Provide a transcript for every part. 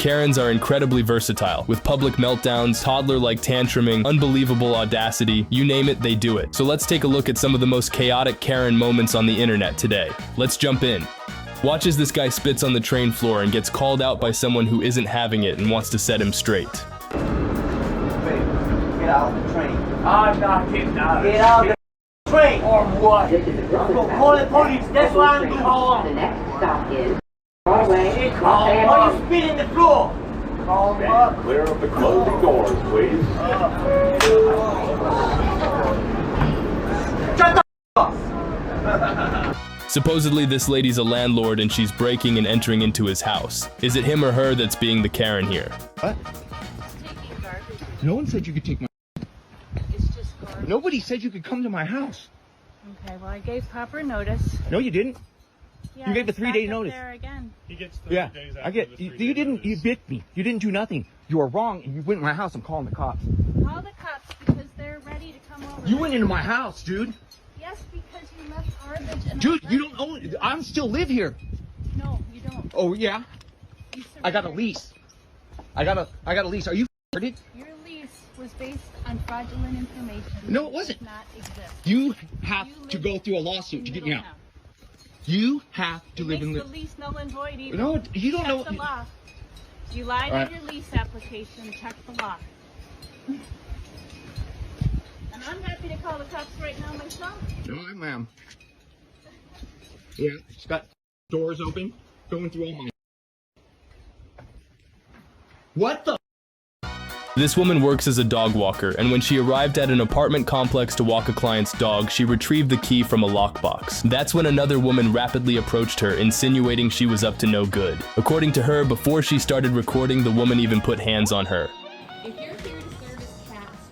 Karens are incredibly versatile, with public meltdowns, toddler-like tantruming, unbelievable audacity, you name it, they do it. So let's take a look at some of the most chaotic Karen moments on the internet today. Let's jump in. Watch as this guy spits on the train floor and gets called out by someone who isn't having it and wants to set him straight. Get out of the train. I'm not getting out of it. Get out of the train. Or what? I'm gonna call the police. That's why I'm calling. The next stop is Broadway. Call him. Why you spit in the floor? Call him up. Clear up the closing doors, please. Shut the up. Supposedly this lady's a landlord and she's breaking and entering into his house. Is it him or her that's being the Karen here? What? Taking garbage. No one said you could take my... It's just garbage. Nobody said you could come to my house. Okay, well I gave proper notice. No, you didn't. Yeah, You gave a it's back 3-day up notice. There again. He gets 30 Yeah, days after I get... the You 3-day didn't... notice. You bit me. You didn't do nothing. You were wrong and you went in my house. I'm calling the cops. Call the cops because they're ready to come over. You went into my house, dude. Yes, because you left garbage and Dude, you don't own it. I still live here. No, you don't. Oh, yeah? You I got a surrendered. lease. I got a lease. Are you f***ed? Your lease was based on fraudulent information. No, it that wasn't. does not exist. You have You to live go through a lawsuit to get me You out. don't have. You have to It live in makes the... the lease null and void even. No, you don't Check know... the law. You lied All on right. your lease application. Check the law. And I'm happy to call the cops right now myself. No, ma'am. Yeah, it's got doors open, going through all my... What the... This woman works as a dog walker, and when she arrived at an apartment complex to walk a client's dog, she retrieved the key from a lockbox. That's when another woman rapidly approached her, insinuating she was up to no good. According to her, before she started recording, the woman even put hands on her. If you're here to service cats,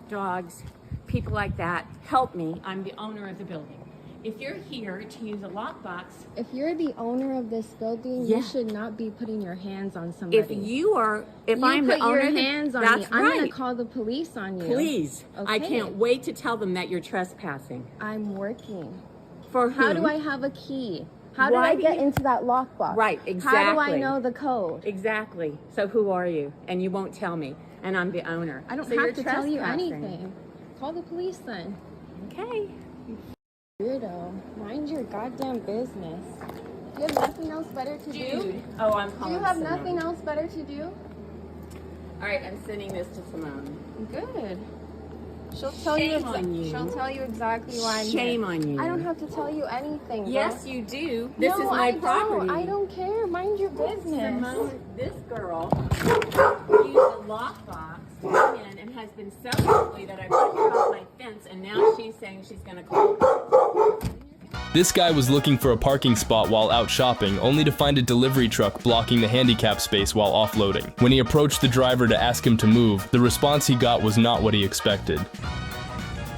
dogs, people like that, help me. I'm the owner of the building. If you're here to use a lockbox, If you're the owner of this building, Yeah. you should not be putting your hands on somebody. if I'm put the owner, your hands on me, that's I'm right. gonna call the police on you. Please, I Okay. can't wait to tell them that you're trespassing. I'm working. For How whom? do I have a key? How Why do do I get you- into that lockbox? Right, How do I exactly. know the code? Exactly. So who are you? And you won't tell me. And I'm the owner. I don't So you're have to tell you trespassing. anything. Call the police then. Okay. Weirdo. Mind your goddamn business. You have nothing else better to do? Dude. Oh, I'm Do calling you have Simone. nothing else better to do? All right, I'm sending this to Simone. Good. She'll tell Shame on you. She'll tell you exactly why I'm Shame here. on you. I don't have to tell you anything. bro. Yes, you do. This No, is my I property. Don't. I don't care. Mind your business. Simone, this girl used a lockbox to come in and has been so ugly that I put her off my fence, and now she's saying she's going to call. This guy was looking for a parking spot while out shopping, only to find a delivery truck blocking the handicap space while offloading. When he approached the driver to ask him to move, the response he got was not what he expected.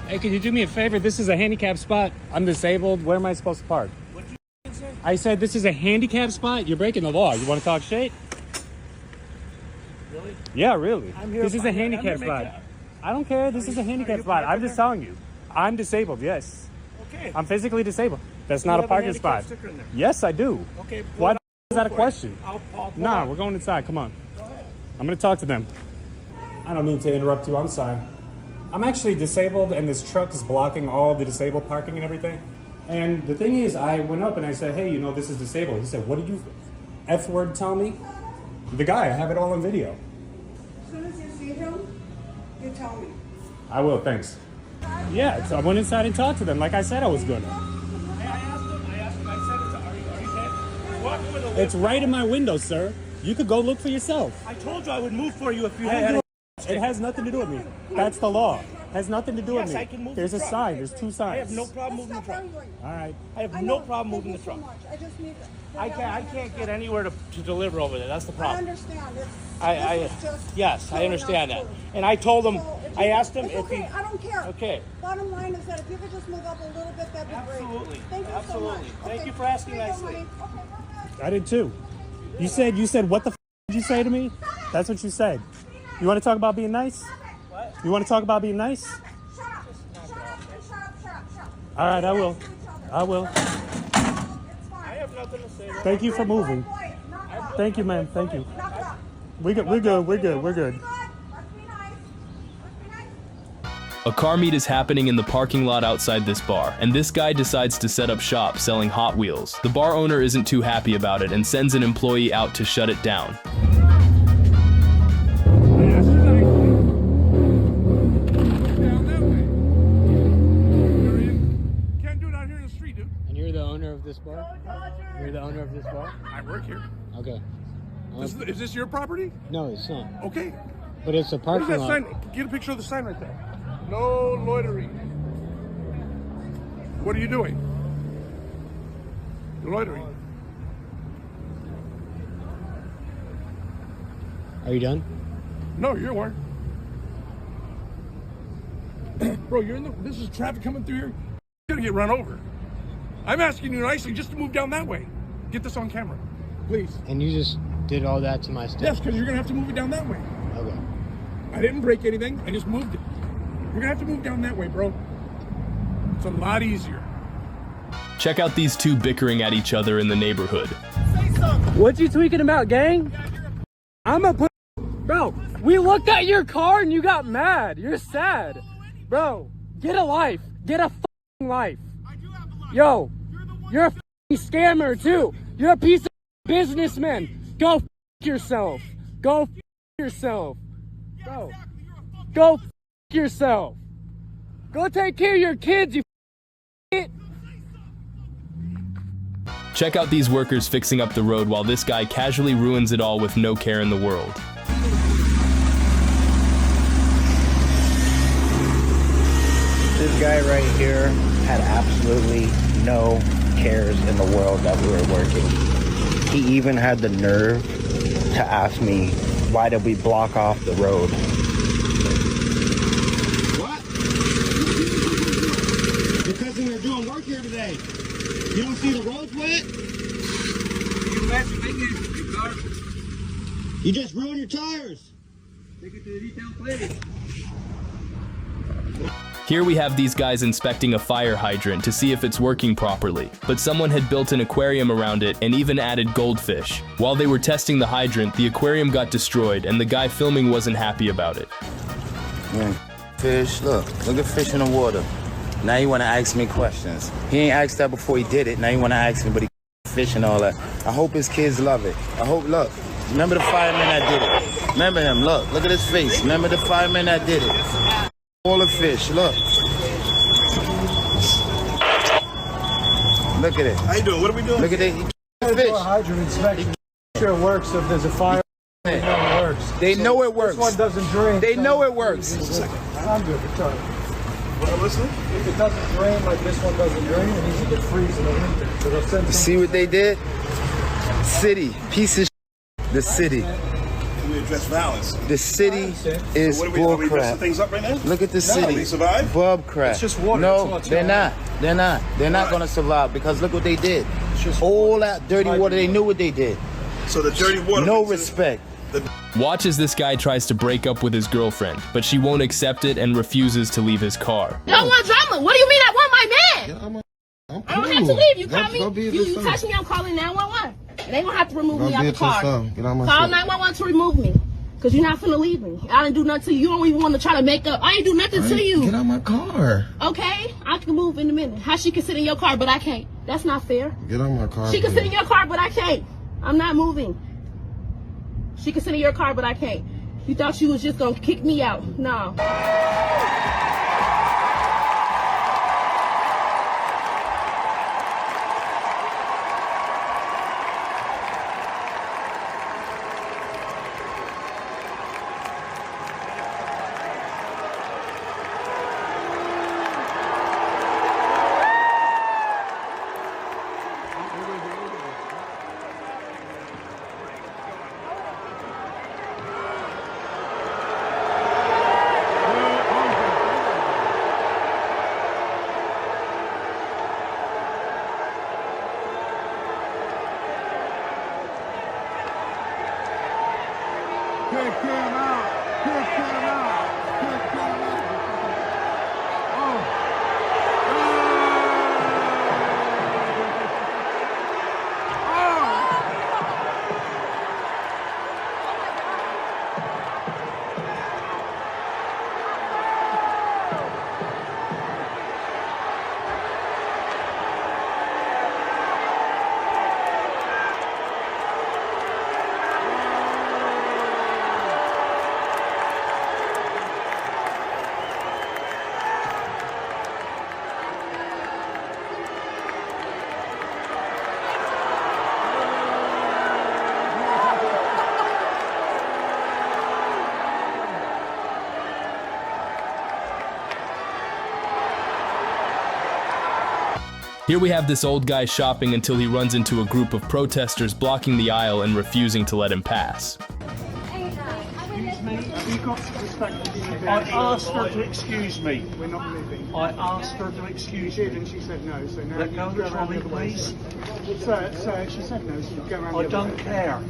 Hey, can you do me a favor? This is a handicap spot. I'm disabled. Where am I supposed to park? I said this is a handicap spot. You're breaking the law. You want to talk shit? Really? Yeah, really. I'm here. This is a I'm gonna handicap make spot. it- I don't care. This is a handicap you spot. parking I'm just there? telling you. I'm disabled, yes. Okay. I'm physically disabled. That's You not a have parking handicap spot. sticker in there. Yes, I do. Okay. Why pull is that a for it. question? I'll pull Nah, out. we're going inside. Come on. I'm going to talk to them. I don't mean to interrupt you. I'm sorry. I'm actually disabled, and this truck is blocking all the disabled parking and everything. And the thing is, I went up and I said, hey, you know, this is disabled. He said, what did you F-word tell me? The guy, I have it all on video. As soon as you see him, you tell me. I will, thanks. Yeah, so I went inside and talked to them like I said I was going to. Hey, I asked him, I said, are you dead? He's walking with a It's right in my window, sir. You could go look for yourself. I told you I would move for you if you I don't had give a- It has nothing to do with me. That's the law. Has nothing to do Yes, with me. I can move There's the a truck. sign. There's two signs. I have no problem moving the Stop truck. arguing. All right. I have I no know. problem Thank moving you the so truck. much. I just need to I can't get anywhere to deliver over there. That's the I problem. understand. It's, I this is just yes, I going understand on that. through. And I told him, So if I you- asked him it's if okay. he. I don't care. Okay. Bottom line is that if you could just move up a little bit, that'd be great. Absolutely. Thank you Absolutely. so much. Thank Okay. you for asking Here you go, nicely. honey. Okay, we're good. I did too. You said what the f did you say to me? That's what you said. You want to talk about being nice? What? You want to talk about being nice? Shut up. Shut up. Shut up. Shut up. All right, I will. I will. I have nothing to say. Thank you for moving. Knock it off. Thank you, ma'am. Thank you. Knock it off. We're good. A car meet is happening in the parking lot outside this bar, and this guy decides to set up shop selling Hot Wheels. The bar owner isn't too happy about it and sends an employee out to shut it down. Can't do it out here in the street, dude. And you're the owner of this bar? You're the owner of this bar? I work here. Okay. Is this your property? No, it's not. Okay. But it's a What is parking that lot. sign? Get a picture of the sign right there. No loitering. What are you doing? You're loitering. Are you done? No, you weren't. Bro, you're in the. This is traffic coming through here. You're gonna get run over. I'm asking you nicely just to move down that way. Get this on camera, please. And you just did all that to my stuff? Yes, because you're gonna have to move it down that way. Okay. I didn't break anything. I just moved it. You're gonna have to move down that way, bro. It's a lot easier. Check out these two bickering at each other in the neighborhood. What you tweaking about, gang? I'm a bro. We looked at your car and you got mad. You're sad, bro. Get a life. Get a fucking life. Yo, you're a fucking scammer too. You're a piece of businessman. Go f yourself. Go f yourself. Bro, go f yourself. Go take care of your kids, you f***. Check out these workers fixing up the road while this guy casually ruins it all with no care in the world. This guy right here had absolutely no cares in the world that we were working. He even had the nerve to ask me, why did we block off the road? What? Because we were doing work here today. You don't see the roads wet? You just ruined your tires. Take it to the detail place. Here we have these guys inspecting a fire hydrant to see if it's working properly, but someone had built an aquarium around it and even added goldfish. While they were testing the hydrant, the aquarium got destroyed and the guy filming wasn't happy about it. Yeah. Fish, look at fish in the water. Now you want to ask me questions. He ain't asked that before he did it. Now you want to ask me, but he fish and all that. I hope his kids love it. I hope, look, remember the fireman that did it. Remember him, look at his face. Remember the fireman that did it. All the fish, look. Look at it. How you doing? What are we doing? Look at it. Fish. Hydrant inspection. Sure it works if there's a fire. They know it works. They know it works. This one doesn't drain. They know it works. I'm good. It's all right. Well, listen. If it doesn't drain like this one doesn't drain, it needs to get freeze in the winter. So they'll send some. See what they did? City. Piece of the city. We address violence. The city is So bull are we crap. things up right now? Look at the city. They survive? Bub crap. It's just water. No, That's all they're it's not. They're not. They're not going to survive because look what they did. All that dirty water, they knew what they did. So the dirty water. No respect. Watch as this guy tries to break up with his girlfriend, but she won't accept it and refuses to leave his car. I don't want drama. What do you mean I want my man? I don't have to leave. You call me, you touch me, I'm calling 911. And they gonna have to remove me out the car. Call 911 to remove me. Cause you're not gonna leave me. I didn't do nothing to you. You don't even want to try to make up. I ain't do nothing to you. Get out my car. Okay, I can move in a minute. How she can sit in your car, but I can't? That's not fair. Get out my car. She can sit in your car, but I can't. I'm not moving. She can sit in your car, but I can't. You thought she was just gonna kick me out? No. Here we have this old guy shopping until he runs into a group of protesters blocking the aisle and refusing to let him pass. I asked her to excuse me. We're not moving. I asked her to excuse me. And she said no, so now Let you go can go of around me, the other way. please. Sir, she said no, so you go around the I other don't way. care.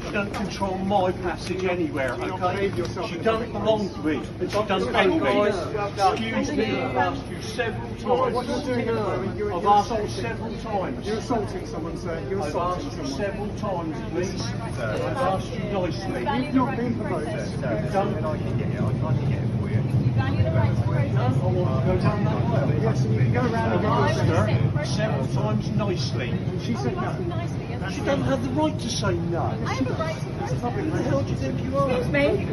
She don't control my passage anywhere, okay? She don't belong to me. She doesn't own me. Excuse me, I've asked you several times. What you're doing at the moment, you're I've asked you assaulting. several times. You're assaulting someone, sir. You're I've assaulting asked you someone. several times, please. I've asked you nicely. You've not been promoted. You've done. I can get it for you. No, I want to go down that aisle. Yes, and you can go around and I've get asked your her several times nicely. She said no. She doesn't have the right to say no. I have a right to say no. Who the hell do you think you are? Excuse me.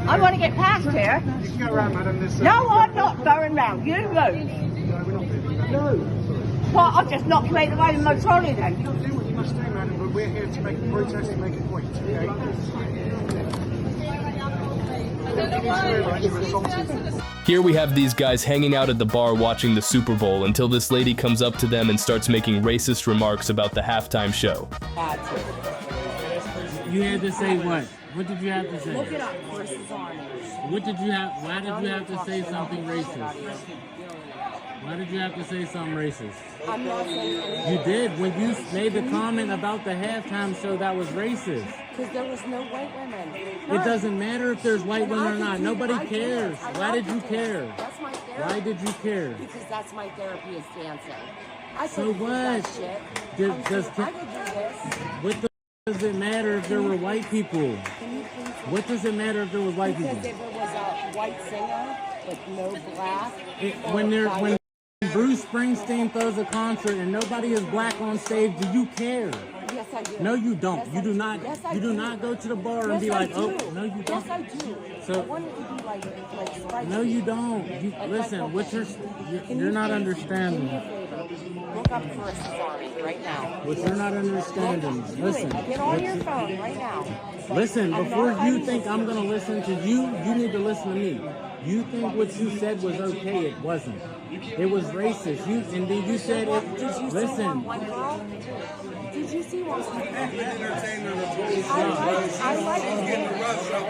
I want to get past here. You can go around, madam. There's, No, I'm not going round. You move. No, we're not moving. No. Well, I'll just knock you out of the way with my trolley then. You'll do what you must do, madam, but we're here to make a protest and make a point, okay? Here we have these guys hanging out at the bar watching the Super Bowl until this lady comes up to them and starts making racist remarks about the halftime show. You had to say what? What did you have to say? Look it up, versus Army. What did you have? Why did you have to say something racist? Why did you have to say something racist? I'm not saying anything. You did when you made the comment about the halftime show that was racist. Because there was no white women. It doesn't matter if there's white women or not. Nobody cares. Why did you care? That's my therapy. Why did you care? Because that's my therapy is dancing. I So could do that what? shit. I could do this. What the does it matter if there were white people? Can you please? What does it matter if there was white people? Because if it was a white singer with no black, When Bruce Springsteen throws a concert and nobody is black on stage, do you care? yes, I do. No, you don't. Yes, You I do not. Yes, I You do do. not go to the bar and Yes, be I like, oh, do. no, you don't. Yes, I do. So- I wanted to be like Spike No, you don't. You, Like listen, Michael what Jackson. you're not Do me a understanding. favor. Look up Versus Army right now. What you're not understanding. Do Listen. it. Get on your phone right now. Listen, I'm before not you fighting think you. I'm going to listen to you, you need to listen to me. You think what you said was okay, it wasn't. It was racist. And then you said it. Did you see Listen. one girl? Did you see one? I like it.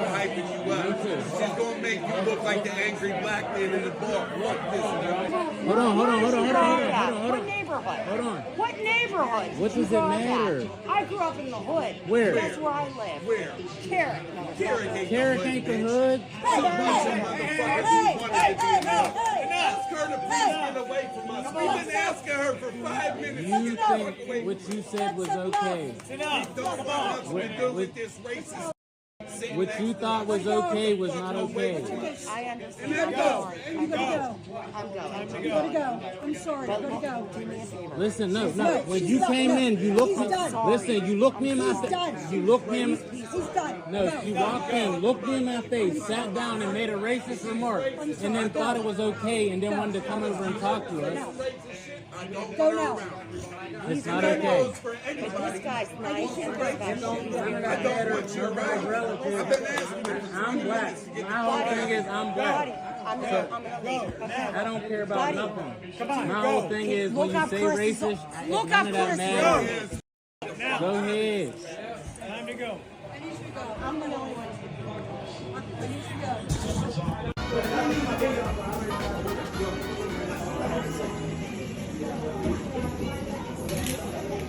Hyping you up. She's gonna make you look like the angry black man in the bar. Fuck this, bro. Hold on. What neighborhood? Hold on. What neighborhood? What you does it grew up matter? at? I grew up in the hood. Where? That's where I live. Where? Carrick. Carrick ain't the hood. Ask her to please get away from us. We've been asking her for 5 minutes. You think what you said was okay. Don't want us to do with this racist. What you thought was okay was not okay. I understand. And go. I'm going. I'm sorry. I'm going to go. Do me a favor. Listen, no. When you came in, you looked me. Listen, you looked me in my face. You looked me in. He's done. No, you walked in, looked me in my face, sat down, and made a racist remark, and then thought it was okay, and then wanted to come over and talk to us. Go now. It's not okay. This guy's nice. I'm black. My whole thing is I'm black. I'm gonna leave. I don't care about nothing. Come on, My whole thing is when you say racist, Look none up of that Chris. matters. Go ahead. Time to go. I need to go. I'm the only one. I need to go.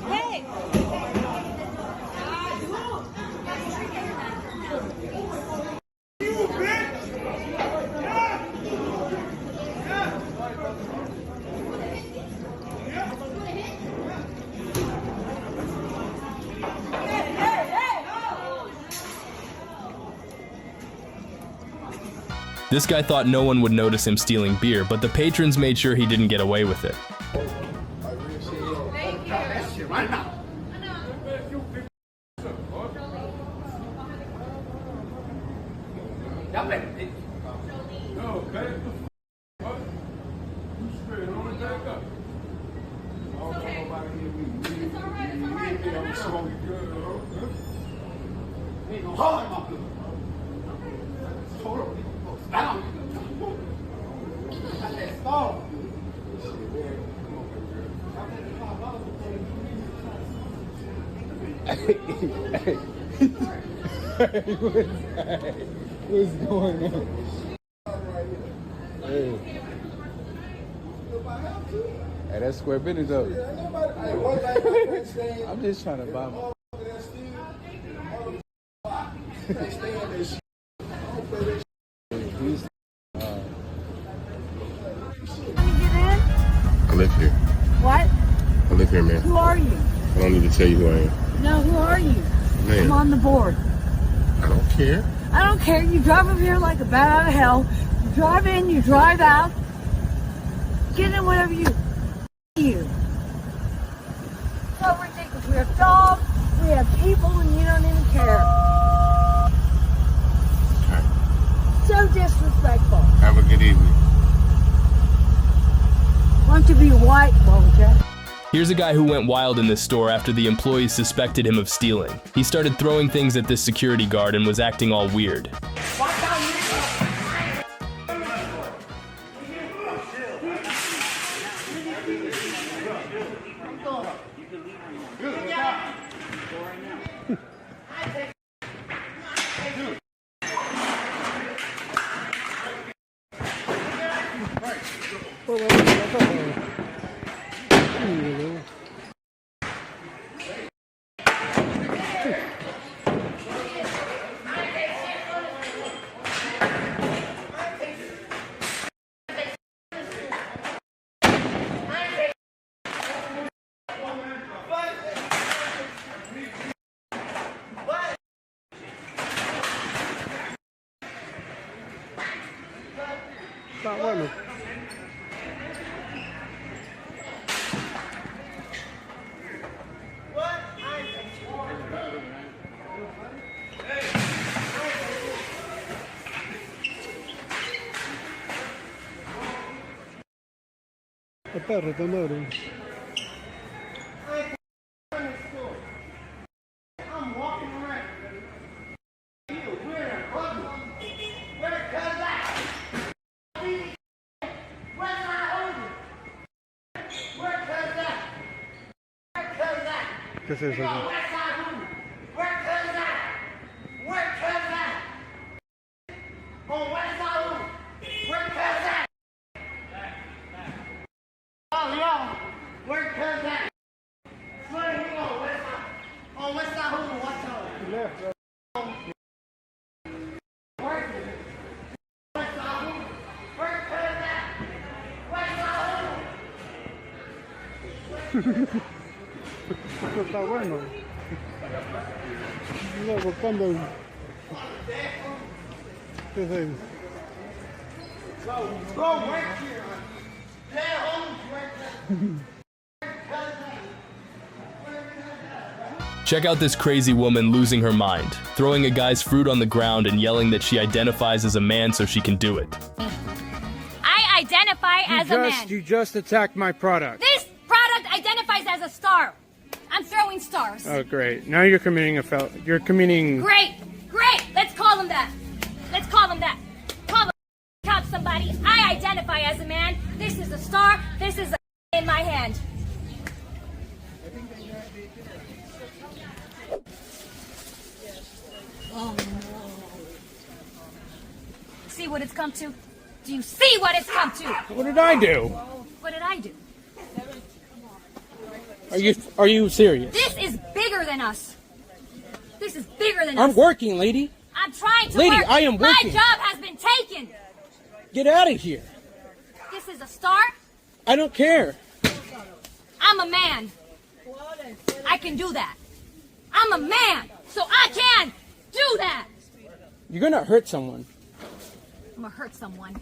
Hey! This guy thought no one would notice him stealing beer, but the patrons made sure he didn't get away with it. What's going on? Hey, that's square business though. I'm just trying to buy my. I live here. What? I live here, man. Who are you? I don't need to tell you who I am. No, who are you? Man. I'm on the board. I don't care. I don't care. You drive over here like a bat out of hell. You drive in, you drive out. Get in whatever you. So ridiculous. We have dogs, we have people, and you don't even care. Okay. So disrespectful. Have a good evening. Want to be white, won't you? Here's a guy who went wild in this store after the employees suspected him of stealing. He started throwing things at this security guard and was acting all weird. Está bueno. El perro te muere. ¿Qué es eso? Esto está bueno. No, buscando. ¿Qué es eso? Check out this crazy woman losing her mind, throwing a guy's fruit on the ground and yelling that she identifies as a man so she can do it. I identify as a man. You just attacked my product. This product identifies as a star. I'm throwing stars. Oh, great. Now you're committing you're committing... Great. Let's call him that. Call him out somebody. I identify as a man. This is a star. This is a in my hand. Oh, no. See what it's come to? Do you see what it's come to? What did I do? What did I do? Are you serious? This is bigger than us. This is bigger than us. I'm working, lady. I'm trying to Lady, work. I am working. My job has been taken. Get out of here. This is a star. I don't care. I'm a man. I can do that. I'm a man, so I can do that. You're gonna hurt someone. I'm gonna hurt someone.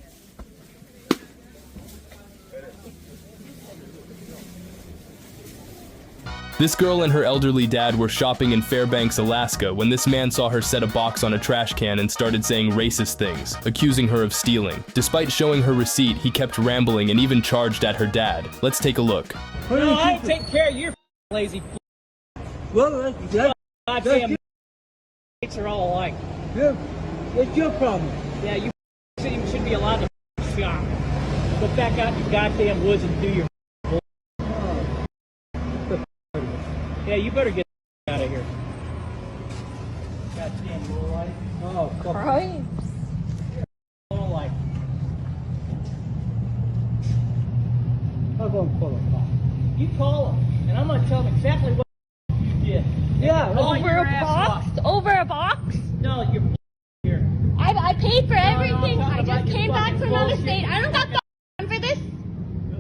This girl and her elderly dad were shopping in Fairbanks, Alaska, when this man saw her set a box on a trash can and started saying racist things, accusing her of stealing. Despite showing her receipt, he kept rambling and even charged at her dad. Let's take a look. No, I don't take care of your lazy. Well, goddamn are all alike. Yeah, what's your problem? Yeah, you shouldn't be allowed to shop. Go back out in the goddamn woods and do your. Yeah, you better get out of here. Oh, Right. Like, I'm going to pull a call. you call him, and I'm going to tell him exactly what you did. Yeah, Over a box? Over a box? No, you're here. I paid for everything. I'm I talking about just your came back fucking from another bullshit. state. I don't got time for this.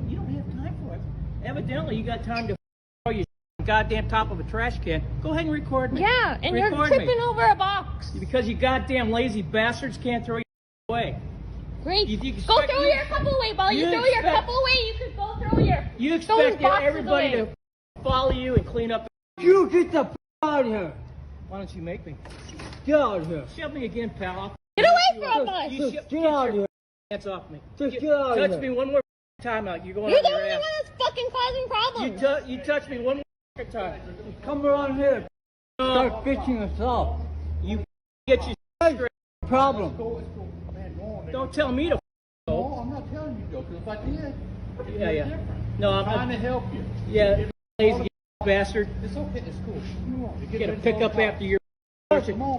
You don't have time for it. Evidently, you got time to throw your goddamn top of a trash can. Go ahead and record me. Yeah, and you're Record tripping me. over a box. Because you goddamn lazy bastards can't throw your away. Great. You Go expect- throw your cup away. While you you throw your expect- cup away, you could go throw your You those expect boxes everybody away. to follow you and clean up. You get the f out of here. Why don't you make me? Get out of here. Shove me again, pal. Get away from us. You Get out of here. hands off me. Just get out of Touch here. me one more time out. You're going You're on the your only ass. one that's fucking causing problems. You touch me one more time. Come around here. Start fixing us up. You get your straight. Problem. Don't tell me to No, I'm not telling you to go, because if I did, yeah. No, I'm trying to help you. Yeah, lazy bastard. It's okay, it's cool. You gotta pick up after your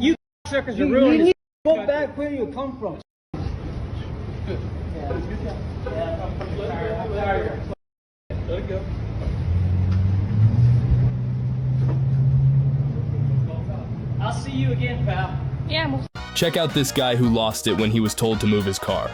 you suckers are You ruining need this. to go back where you come from. Let it go. I'll see you again, pal. Yeah. Check out this guy who lost it when he was told to move his car.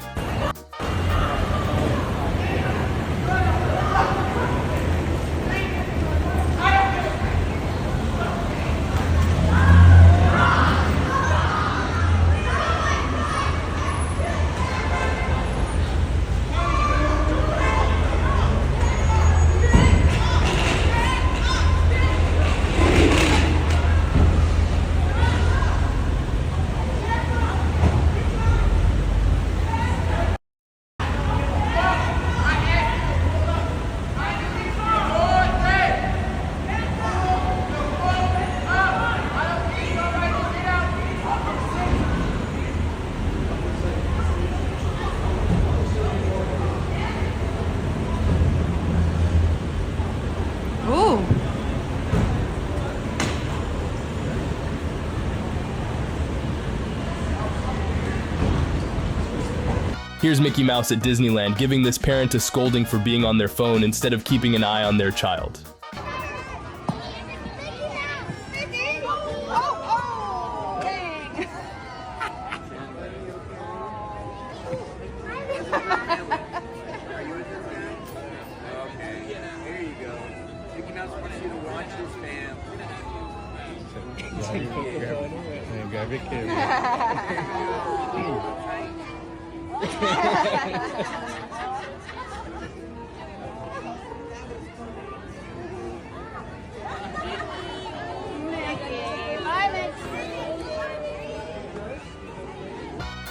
Here's Mickey Mouse at Disneyland giving this parent a scolding for being on their phone instead of keeping an eye on their child.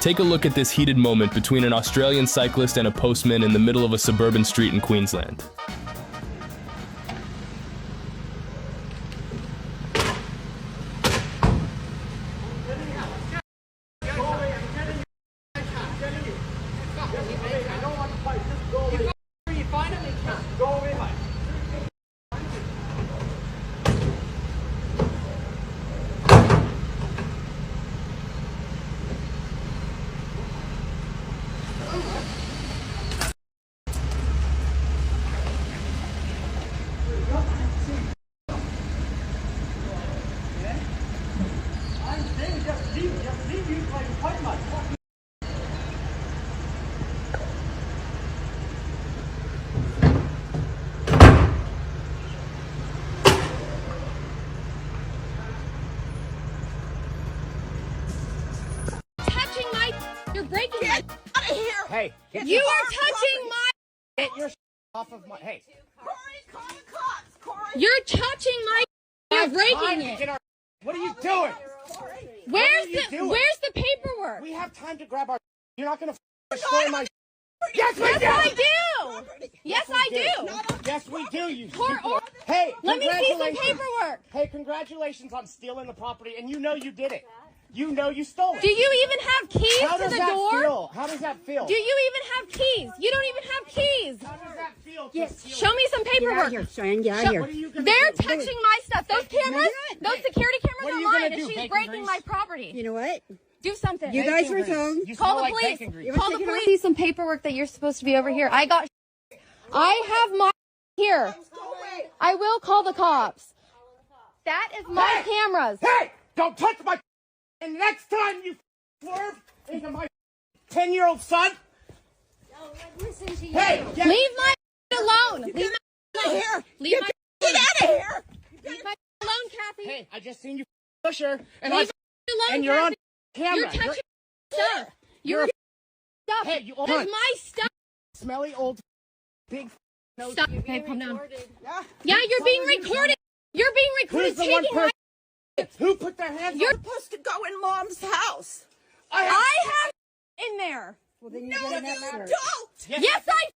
Take a look at this heated moment between an Australian cyclist and a postman in the middle of a suburban street in Queensland. You're breaking it. Get out of here. Hey, You are touching my. get your off of my. Hey, Corey, call the cops. Corey. You're touching my. You're breaking time to it. get our. What are you doing? Where's the paperwork? We have time to grab our. You're not gonna destroy my. Yes, we Yes, do. I do. Yes, I do. Yes, we do. You. Or- Hey, Let me see some congratulations. paperwork. Hey, congratulations on stealing the property, and you know you did it. You know you stole it. Do you even have keys How to does the that door? feel? How does that feel? Do you even have keys? You don't even have keys. How does that feel? Yes. Show me some paperwork. Get out of here, Cheyenne. Get out of here. What are you gonna They're do? touching my stuff. Those cameras, those security What cameras are are you gonna mine, do, and she's bacon breaking grease? my property. You know what? Do something. You guys were told. You Call smell the like police. bacon grease. Call the police. See some paperwork that you're supposed to be over here. I have my here. I will call the cops. That is my cameras. Hey! Don't touch my... And next time you swerve into my 10-year-old son... Listen to you. Hey! Leave my alone. Leave my here. Leave my Get out of here. Leave my alone, Kathy. Hey, I just seen you push her, and Leave me alone, and you're on Kathy. camera. You're touching stuff. You're stuff. Hey, you That's my stuff. smelly old big nose. Stop. Okay, calm down. Yeah, you're being recorded. You're being recorded. Who's the one Taking my. person who put their hands You're on? supposed to go in Mom's house. I have in there. Well, then you don't. Yes, I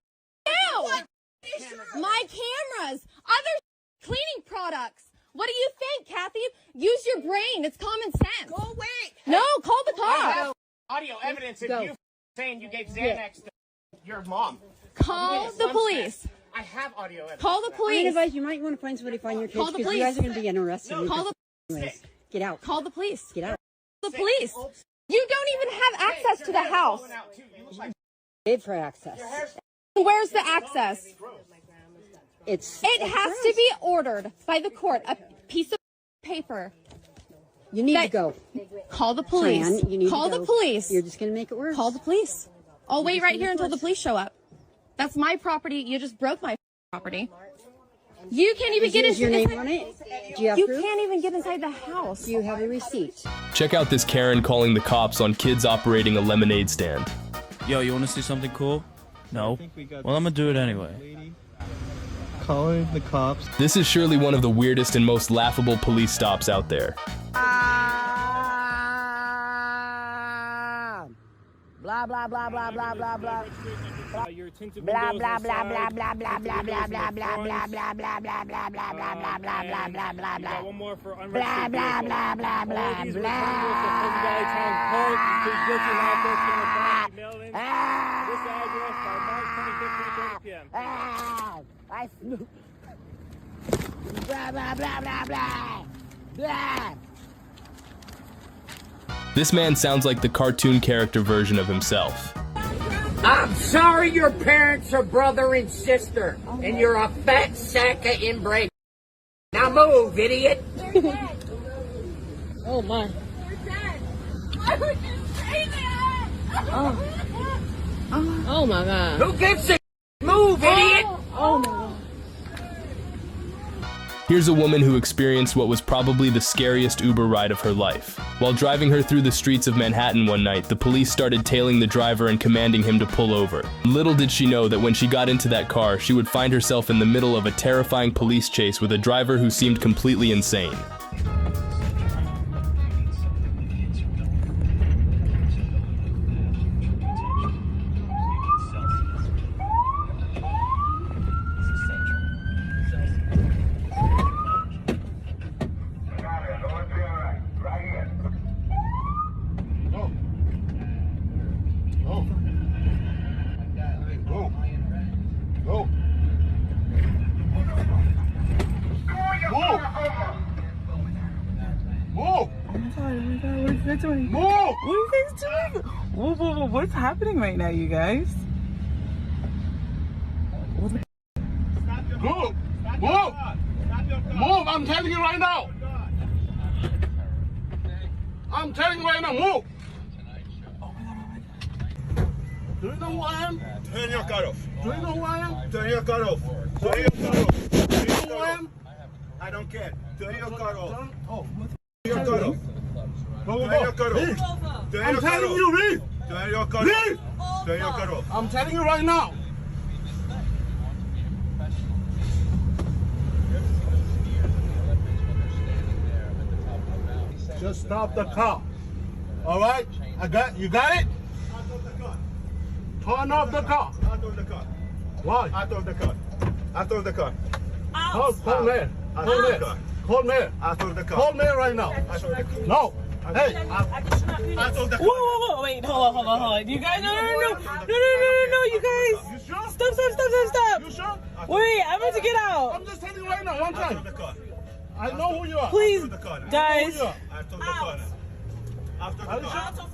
do. My cameras, other cleaning products. What do you think, Kathy? Use your brain. It's common sense. Go away. No, call the I cops. have audio evidence of you saying you gave Xanax to your mom. Call the police. I have audio evidence. Call the I'm gonna police. advise you might want to find somebody to find your kids Call the because you guys are police. going to be getting arrested. No, with call this anyways. Get out. Call the police. Get out. Call the police. You don't even have access to the house. Paid for access. Where's the access? It has to be ordered by the court. A piece of paper. You need to go. Call the police. Cheyenne, you need Call to go. the police. You're just going to make it worse. Call the police. I'll wait right here until the police show up. That's my property. You just broke my property. You can't even get Is into your name on it? Do you have proof? can't even get inside the house. Do you have a receipt? Check out this Karen calling the cops on kids operating a lemonade stand. Yo, you want to see something cool? No? Well, I'm gonna do it anyway. Calling the cops. This is surely one of the weirdest and most laughable police stops out there. Blah, blah, blah, blah, blah, blah, blah. Your tinted Blah, windows blah, blah, inside, blah, blah, blah, tinted blah, windows blah, in the blah, blah, blah, front. blah, blah, blah, blah, blah, blah, blah, blah, blah, And blah, blah, you got blah. one more for Blah, unregistered blah, vehicle. blah, blah, blah, All these blah. return to Pleasant Valley Town Court. Please guilty and not guilty in the crime. Mailed in this address by March 25th, 3:30 p.m. I snoop. Blah, blah, blah, blah, blah. Blah. This man sounds like the cartoon character version of himself. I'm sorry your parents are brother and sister, and you're a fat sack of inbred. Now move, idiot. Oh my. Why would you say that? Oh my God. Who gives a move, idiot? Oh my God. Here's a woman who experienced what was probably the scariest Uber ride of her life. While driving her through the streets of Manhattan one night, the police started tailing the driver and commanding him to pull over. Little did she know that when she got into that car, she would find herself in the middle of a terrifying police chase with a driver who seemed completely insane. What's happening right now, you guys? Move! Move! Move! I'm telling you right now! I'm telling you right now, move! Do you know who I am? Turn your car off. Do you know who I am? Turn your car off. Turn your car off. Do you know who I am? I don't care. Turn your car off. Oh, Turn your car off. Go, Turn your car leave. off. Turn I'm your car telling off. you, leave! Turn your car Leave! off. Turn your car off. I'm telling you right now. Just stop the car. All right? You got it? Turn off the car. Out of the car. Why? Out of the car. Out of the car. Call mayor. Out Call of the mayor. car. Call mayor. Out of the car. Call mayor right now. Out of the car. No. Hey, I told the car. Whoa, wait, hold on. You guys, no, you guys. You sure? Stop. You sure? Wait, I'm about to get out. I'm just telling you right now, one time. I know who you are. Please, I guys. told the car. After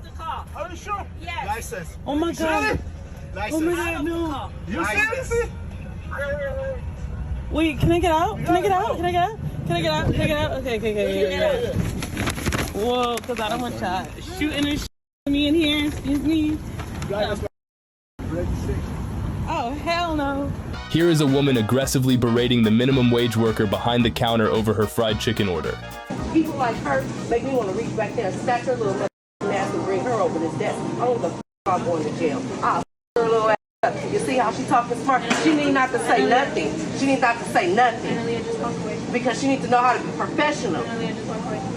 the car. Are you sure? Yes. License. Oh my God. License. Oh my God, no. You seriously? Wait, can I get out? Can I get out? Okay. Whoa, because I don't want y'all shooting and me in here. Excuse me. Oh, hell no. Here is a woman aggressively berating the minimum wage worker behind the counter over her fried chicken order. People like her make me want to reach back there and snatch her little ass and bring her over this desk. I don't know the I'm going to jail. I'll her little ass up. You see how she talking smart? She need not to say nothing. She needs not to say nothing. Because she needs to know how to be professional.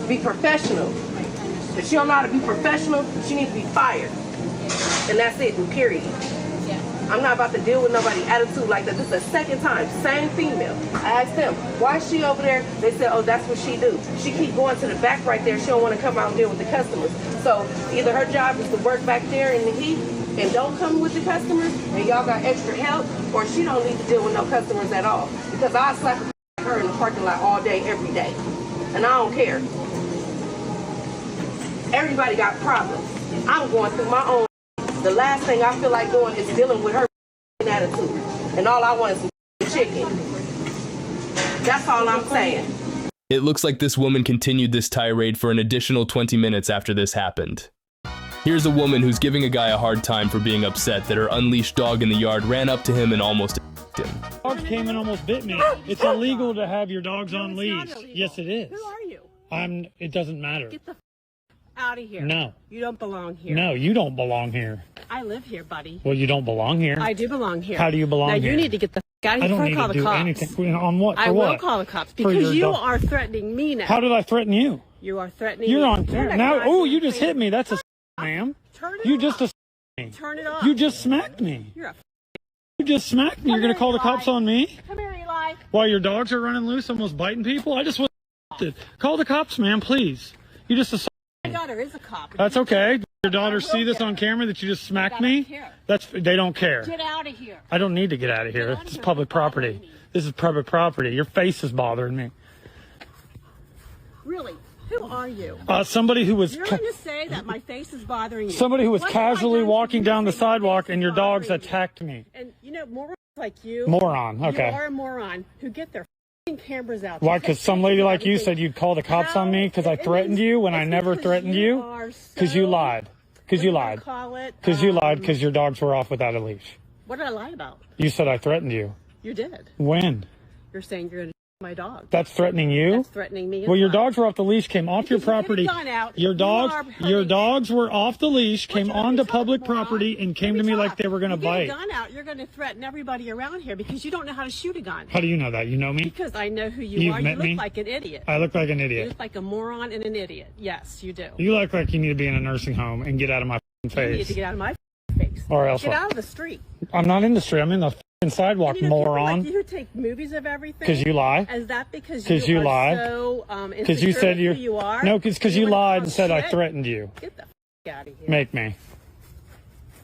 Be professional. If she don't know how to be professional, she needs to be fired. And that's it, and period. I'm not about to deal with nobody's attitude like that. This is the second time, same female. I asked them, why is she over there? They said, oh, that's what she do. She keep going to the back right there. She don't want to come out and deal with the customers. So either her job is to work back there in the heat and don't come with the customers, and y'all got extra help, or she don't need to deal with no customers at all. Because I slap her in the parking lot all day, every day. And I don't care. Everybody got problems. I'm going through my own. The last thing I feel like doing is dealing with her attitude. And all I want is some chicken. That's all I'm saying. It looks like this woman continued this tirade for an additional 20 minutes after this happened. Here's a woman who's giving a guy a hard time for being upset that her unleashed dog in the yard ran up to him and almost him. Dogs came and almost bit me. It's illegal to have your dogs on leash. Yes, it is. Who are you? It doesn't matter. Get the out of here. No. You don't belong here. No, you don't belong here. I live here, buddy. Well, you don't belong here. I do belong here. How do you belong now, here? You need to get the out of here. I don't need call to the do cops. anything. On what? For I what? will call the cops because you are threatening me now. How did I threaten you? You are threatening You're me. on there. Now, oh, you just hit me. That's a ma'am. Turn it you off. just me. Turn it off. You just smacked me. You're a You just smacked me. You're going to call the cops on me? Come here, Eli. While your dogs are running loose, almost biting people? I just was Call the cops, ma'am, please. You just assaulted. My daughter is a cop. That's okay. Your daughter see this on camera that you just smacked me? They don't care. Get out of here. I don't need to get out of here. This is public property. This is public property. Your face is bothering me. Really? Who are you? Somebody who was... You're going to say that my face is bothering you. Somebody who was casually walking down the sidewalk and your dogs attacked me. And, you know, morons like you... Moron, okay. You are a moron who get their cameras out. Why? Because some lady like you said you'd call the cops on me because I threatened you when I never threatened you? Because you lied. Because you lied. Because you lied because your dogs were off without a leash. What did I lie about? You said I threatened you. You did. When? You're saying you're going to my dog. That's threatening you? That's threatening me. Well, your dogs were off the leash, came off your property. Your dogs were off the leash, came onto public property, and came to me like they were going to bite. You get a gun out, you're going to threaten everybody around here because you don't know how to shoot a gun. How do you know that? You know me? Because I know who you are. You met look me? like an idiot. I look like an idiot. You look like a moron and an idiot. Yes, you do. You look like you need to be in a nursing home and get out of my face. You need to get out of my face. Or else get what? out of the street. I'm not in the street. I'm in the sidewalk, moron. Like you take movies of everything. Because you lie. Is that because you lied? So because you said who you are? No, because you lied and said I threatened you. Get the out of here. Make me.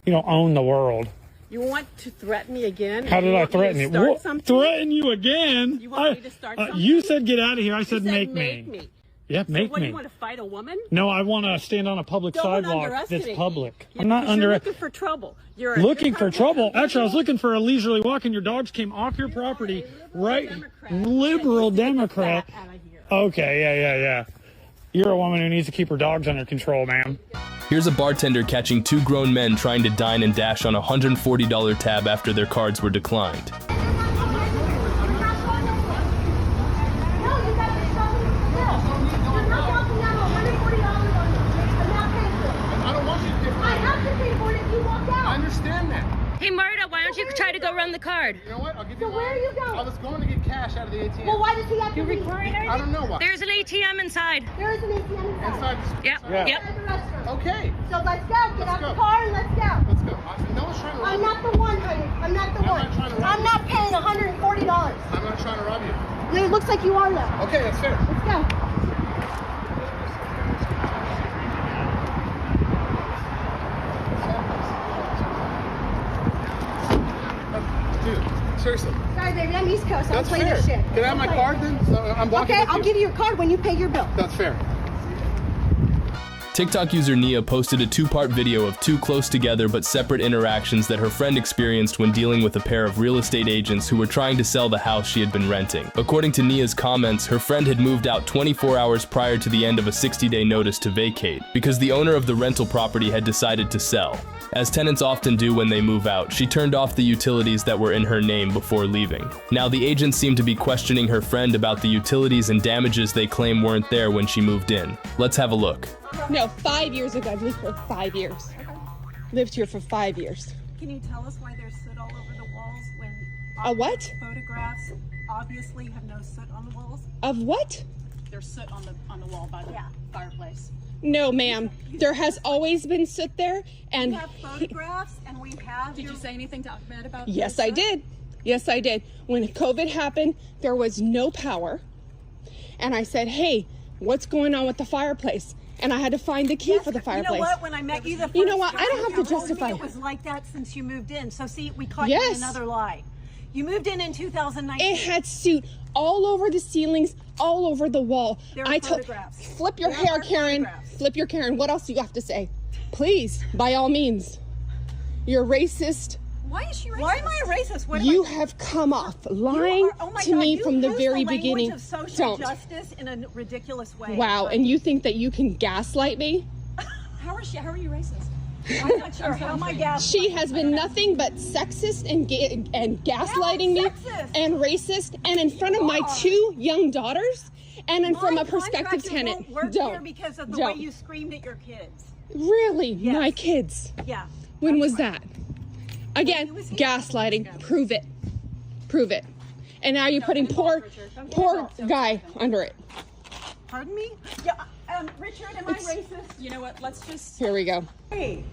You don't own the world. You want to threaten me again? How did I threaten you? What? Threaten you again? You want me to start something? You said get out of here. I said make me. me. Yeah, make what, me. You want to fight a woman? No, I want to stand on a public sidewalk that's public. I'm not You're looking for trouble. You're looking for trouble. Actually, I was looking for a leisurely walk, and your dogs came off your property. Right, liberal Democrat. Okay, yeah. You're a woman who needs to keep her dogs under control, ma'am. Here's a bartender catching two grown men trying to dine and dash on a $140 tab after their cards were declined. Hey, Marta, why don't you try to go run the card? You know what? I'll give you So where are you going? I was going to get cash out of the ATM. Well, why does he have to be recording? I don't know why. There's an ATM inside. There is an ATM inside. Yep. Okay. So let's go. Get out the car and let's go. Let's go. No one's trying to rob I'm you. not the one, honey. I'm not the one. I'm not paying $140. I'm not trying to rob you. It looks like you are, though. Okay, that's fair. Let's go. Seriously. Sorry, baby, I'm East Coast. I don't That's play fair. this shit. Can I have my card then? So I'm walking Okay, with I'll you. give you your card when you pay your bill. That's fair. TikTok user Nia posted a two-part video of two close together but separate interactions that her friend experienced when dealing with a pair of real estate agents who were trying to sell the house she had been renting. According to Nia's comments, her friend had moved out 24 hours prior to the end of a 60-day notice to vacate because the owner of the rental property had decided to sell. As tenants often do when they move out, she turned off the utilities that were in her name before leaving. Now, the agents seem to be questioning her friend about the utilities and damages they claim weren't there when she moved in. Let's have a look. No, 5 years ago. I've lived here 5 years. Lived here for 5 years. Can you tell us why there's soot all over the walls when A what? photographs obviously have no soot on the walls? Of what? There's soot on the wall by the fireplace. No, ma'am. There has always been soot there, and We have photographs and we have. Did you say anything to Ahmed about? yes, the I soot? did. Yes, I did. When COVID happened, there was no power, and I said, "Hey, what's going on with the fireplace?" And I had to find the key for the fireplace. You know what? When I met you the first You know what? I don't time, have to you told me justify. It was like that since you moved in. So see, we caught you Yes. in another lie. You moved in 2019. It had soot all over the ceilings, all over the wall. There are photographs. Flip your hair, Karen. Flip your Karen. What else do you have to say? Please, by all means. You're racist. Why is she racist? Why am I a racist? What am You I- have come off lying oh my to God, me you from the use very language beginning. Of social Don't. justice in a ridiculous way. Wow, and you think that you can gaslight me? How are you racist? I'm not sure. How am I gaslighting? She has been nothing but sexist and gaslighting me and racist, and in front of my two young daughters, and in front of a prospective contractor tenant. won't work Don't. here because of the Don't. way you screamed at your kids. Really? Yes. My kids? Yeah. When was that? Again, gaslighting. Prove it. Prove it. And now you're putting poor guy under it. Pardon me? Yeah. Richard, am I racist? You know what? Let's just. Here we go. Hey.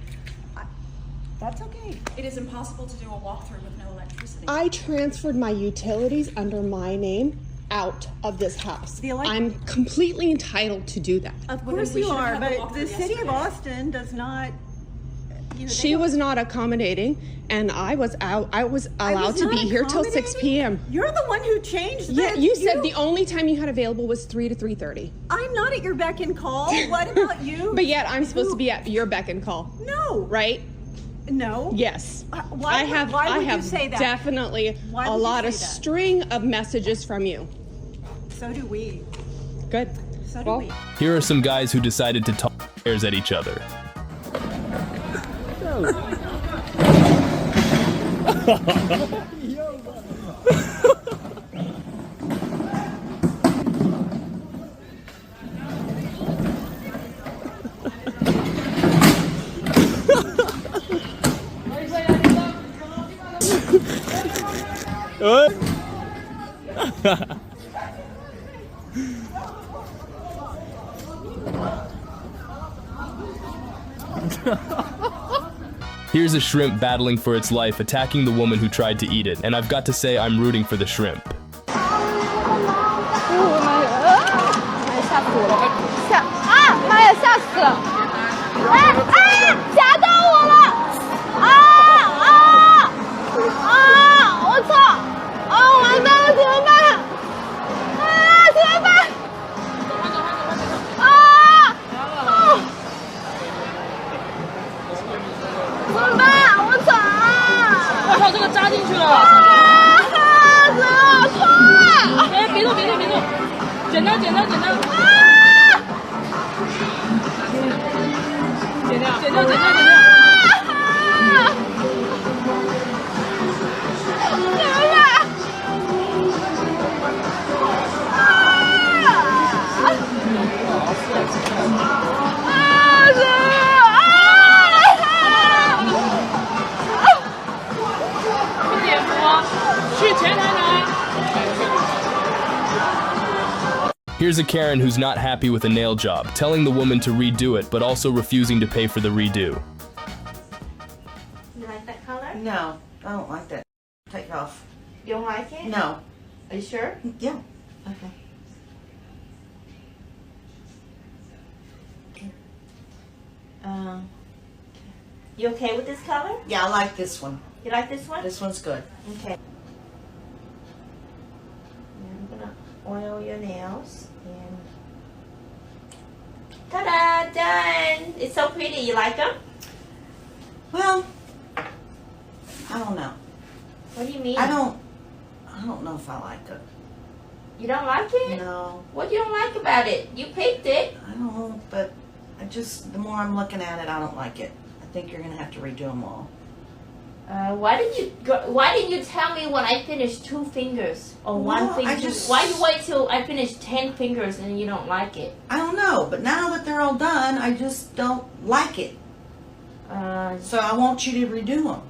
That's okay. It is impossible to do a walkthrough with no electricity. I transferred my utilities under my name out of this house. I'm completely entitled to do that. Of course you are, but the city of Austin does not. She was not accommodating, and I was allowed to be here till 6 p.m. You're the one who changed Yeah, this. you said the only time you had available was 3 to 3:30. I'm not at your beck and call. What about you? But yet I'm supposed to be at your beck and call. No. Right? No. Yes. Why would you say that? Definitely Why a would you lot of say that? string of messages from you. So do we. Good. So do we. Here are some guys who decided to talk chairs at each other. Here's a shrimp battling for its life, attacking the woman who tried to eat it, and I've got to say I'm rooting for the shrimp. 妈呀，吓死了！夹到我了！我操！完蛋了，怎么办？怎么办？怎么办？我操！我操，这个扎进去了！好痛啊！哎，别动，简单。剪掉。去前台拿。 Here's a Karen who's not happy with a nail job, telling the woman to redo it, but also refusing to pay for the redo. You like that color? No, I don't like that. Take it off. You don't like it? No. Are you sure? Yeah. Okay. You okay with this color? Yeah, I like this one. You like this one? This one's good. Okay. all your nails. And ta-da, done. It's so pretty. You like them? Well, I don't know. What do you mean? I don't know if I like it. You don't like it? No. What you don't like about it? You picked it. I don't know, but the more I'm looking at it, I don't like it. I think you're gonna have to redo them all. Why didn't you tell me when I finished 2 fingers or one finger? Why you wait till I finish 10 fingers and you don't like it? I don't know, but now that they're all done, I just don't like it. So I want you to redo them.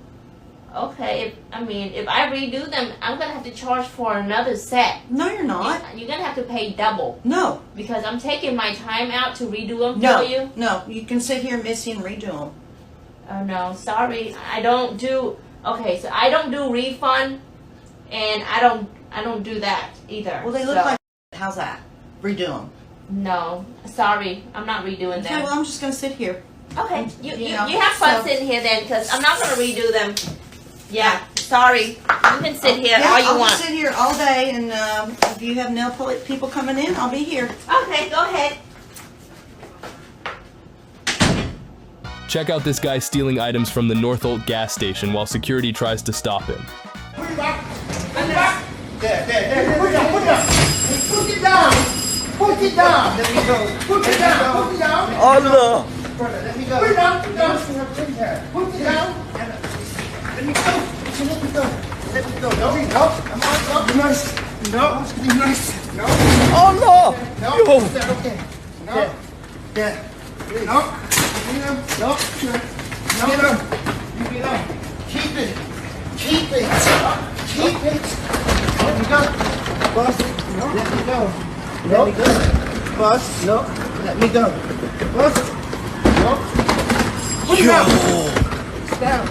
Okay, if I redo them, I'm gonna have to charge for another set. No, you're not. You're gonna have to pay double. No. Because I'm taking my time out to redo them No. for you. No, you can sit here, Missy, and redo them. Oh no, sorry, I don't do. Okay, so I don't do refund, and I don't do that either. Well, they look like. How's that? Redo them. No, sorry, I'm not redoing them. Okay, well, I'm just gonna sit here. Okay, you have fun sitting here then, because I'm not gonna redo them. Yeah, sorry. You can sit here all you want. I'll sit here all day, and if you have nail people coming in, I'll be here. Okay, go ahead. Check out this guy stealing items from the Northolt gas station while security tries to stop him. Put it back. Put it back. There. Put it down. Put it down. Put it down. Put it down. Let me go. Put it down. Put it down. Oh no. Let me go. Put it down. Put it down. Put it down. Let me go. Let me go. Let me go. No. Come on. No. Be nice. No. Be nice. No. Oh no. No. Yo. Okay. No. There. No. No. Sure. No. Get up. You get up. Keep it. Keep it. Keep it. Let me go. Boss. No. Let me go. Let me go. Boss. No. Let me go. Boss. No. Put it down. It's down.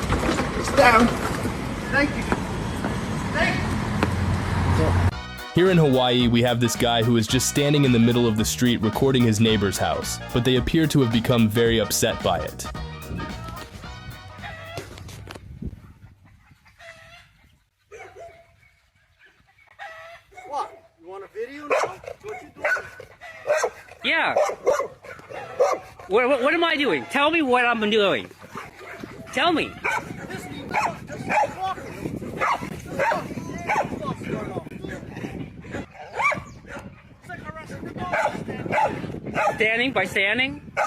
It's down. Thank you. Thank you. Here in Hawaii, we have this guy who is just standing in the middle of the street recording his neighbor's house, but they appear to have become very upset by it. What? You want a video now? What you doing? Yeah. What am I doing? Tell me what I'm doing. Tell me. Standing by standing? So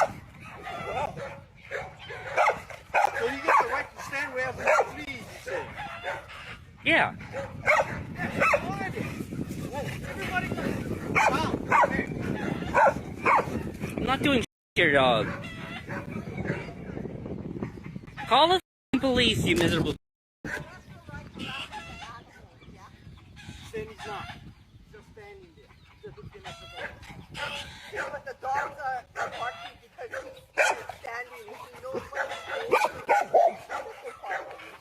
you get the right to stand wherever you please, you say? Yeah. I'm not doing here, dog. Call the police, you miserable. Saying he's not. Just standing there. Just looking at the dog. Yeah, but the dogs are barking because he's standing. He knows what he's doing.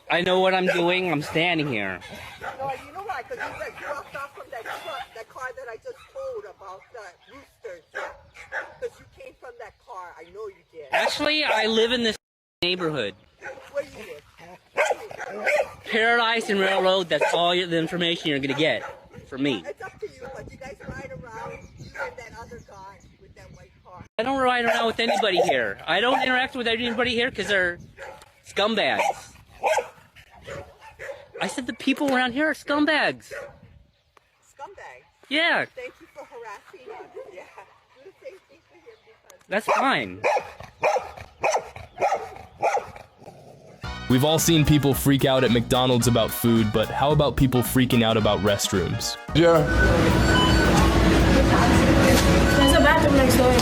I know what I'm doing. I'm standing here. No, you know why? Because you like dropped off from that truck, that car that I just told about, the roosters. Because you came from that car. I know you did. Actually, I live in this neighborhood. Where you live? Paradise and Railroad, that's all the information you're going to get from me. It's up to you, but you guys ride around, you and that other guy with that white car. I don't ride around with anybody here. I don't interact with anybody here because they're scumbags. I said the people around here are scumbags. Scumbag? Yeah. Thank you for harassing us. Yeah. Do the same thing for him because... That's fine. We've all seen people freak out at McDonald's about food, but how about people freaking out about restrooms? Yeah. There's a bathroom next door.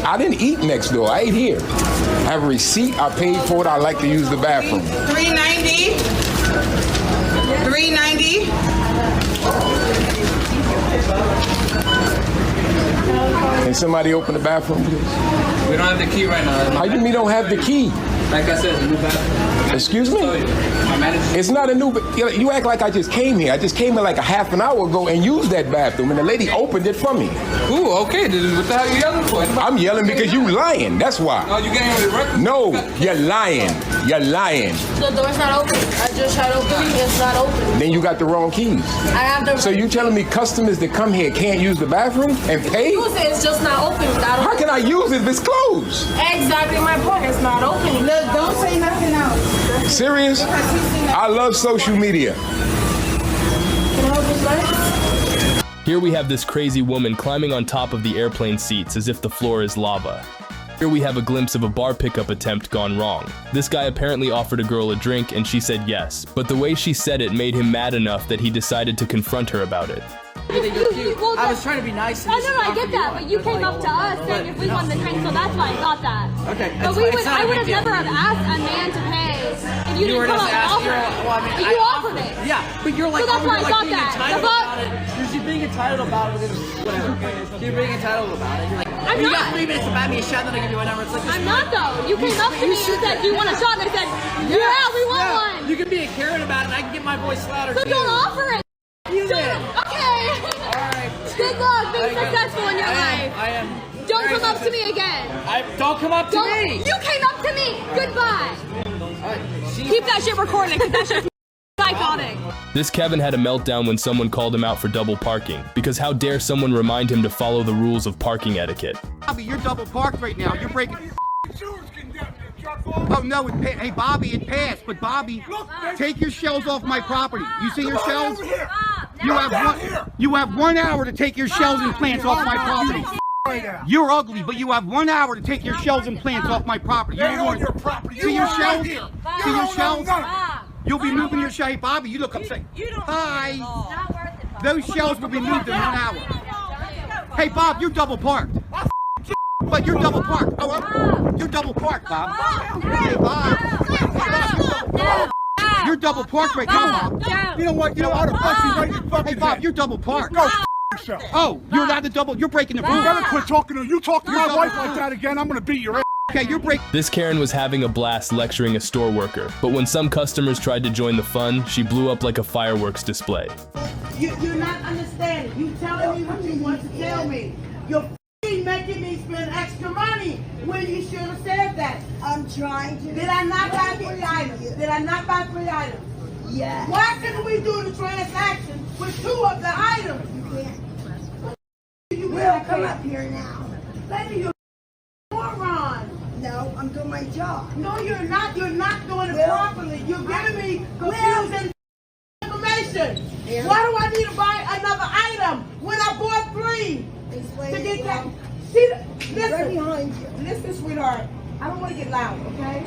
I didn't eat next door. I ate here. I have a receipt. I paid for it. I like to use the bathroom. $3.90. $3.90. Can somebody open the bathroom, please? We don't have the key right now. How you mean don't have the key? Like I said, it's a new bathroom. Excuse me? It's not a new... You act like I just came here. I just came here like a half an hour ago and used that bathroom, and the lady opened it for me. Ooh, okay. What the hell are you yelling for? I'm yelling because you lying. That's why. No, you getting on the record? No, you're lying. You're lying. The door's not open. I just tried opening. It's not open. Then you got the wrong keys. I have the. So you telling me customers that come here can't use the bathroom and pay? Use it. It's just not open. How can I use it if it's closed? Exactly my point. It's not opening. Look, don't say nothing else. Serious? I love social media. Here we have this crazy woman climbing on top of the airplane seats as if the floor is lava. Here we have a glimpse of a bar pickup attempt gone wrong. This guy apparently offered a girl a drink and she said yes, but the way she said it made him mad enough that he decided to confront her about it. I was trying to be nice. I get that, but you came up to us saying if we wanted the drink, so that's why I got that. Okay, But I would have never have asked a man to pay if you didn't come up and offer it. You offered it. Yeah, but you're like, so that's why I got being that. entitled about it. You're being entitled about it. Whatever. You're being entitled about it. You're like, I'm you not. got 3 minutes to buy me a shot, then I give you my number. It's like, I'm not though. You came up to me and said, "Do you want a shot?" And I said, "Yeah, we want one." You can be a Karen about it, and I can get my voice louder. So too. don't offer it. Use it. Okay. Alright. Good luck being successful in your life. I am. Don't come up to me again. Don't come up to me. You came up to me. Goodbye. Keep that shit recorded because that shit's psychotic. This Kevin had a meltdown when someone called him out for double parking, because how dare someone remind him to follow the rules of parking etiquette. Bobby, you're double parked right now. You're breaking. Oh no, hey Bobby, it passed. But Bobby, take your shells off my property. You see your shells? You have 1 hour to take your shells and plants off my property. You're ugly, but you have 1 hour to take your shells and plants off my property. See your shells? See your shells? You'll be moving your shells. Hey Bobby, you look upset. Hi. Those shells will be moved in 1 hour. Hey Bob, you're double parked. But you're double parked. Oh, you're double parked, Bob. Hey, Bob. You're double parked right now, Bob. You know what? You know how to fuck you right in fucking. Hey, Bob, you're double parked. Go yourself. Oh, you're allowed to double. You're breaking the rules. You gotta quit talking to you. Talk to my wife like that again, I'm gonna beat your ass. Okay, you're breaking. This Karen was having a blast lecturing a store worker, but when some customers tried to join the fun, she blew up like a fireworks display. You're not understanding. You telling me what you want to tell me. You're making me spend extra money when you should have said that. I'm trying to. Did I not buy 3 items? Did I not buy 3 items? Yeah. Why couldn't we do the transaction with 2 of the items? You will come up here now. Lady, you're a moron. No, I'm doing my job. No, you're not. You're not doing it properly. You're giving me confusing information. Why do I need to buy another item when I bought 3? To get that. See, listen, sweetheart. I don't want to get loud, okay?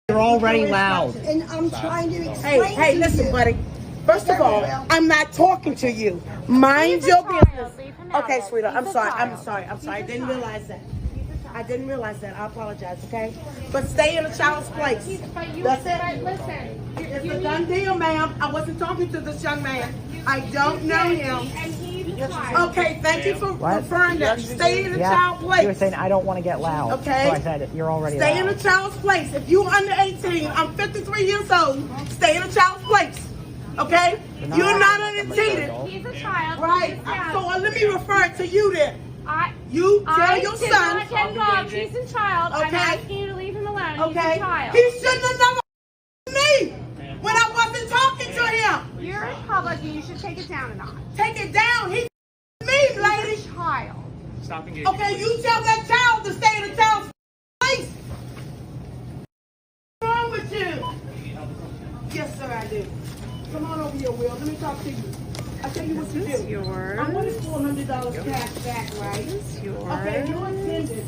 You're already loud. And I'm trying to explain. Hey, listen, buddy. First of all, I'm not talking to you. Mind your business. Okay, sweetheart. I'm sorry. I didn't realize that. I apologize, okay? But stay in a child's place. That's it. Listen. It's a done deal, ma'am. I wasn't talking to this young man. I don't know him. Okay, thank you for referring that. Stay in a child's place. You were saying I don't want to get loud. Okay. So I said you're already Stay loud. in a child's place. If you're under 18, I'm 53 years old. Stay in a child's place. Okay? You're not uninterested. He's a child. Right. So let me refer it to you then. You tell your son. He's a child. Okay. I'm asking you to leave him alone. Okay. He's a child. He shouldn't have never me when I wasn't talking to him. You're in public and you should take it down a notch. Take it down. He me, lady. Child. Stop engaging. Okay, you tell that child to stay in the child's place. What's wrong with you? Yes, sir, I do. Come on over here, Will. Let me talk to you. I'll tell you what to do. Yours. I wanted $400 cash back, right? This is yours. Okay, your intended.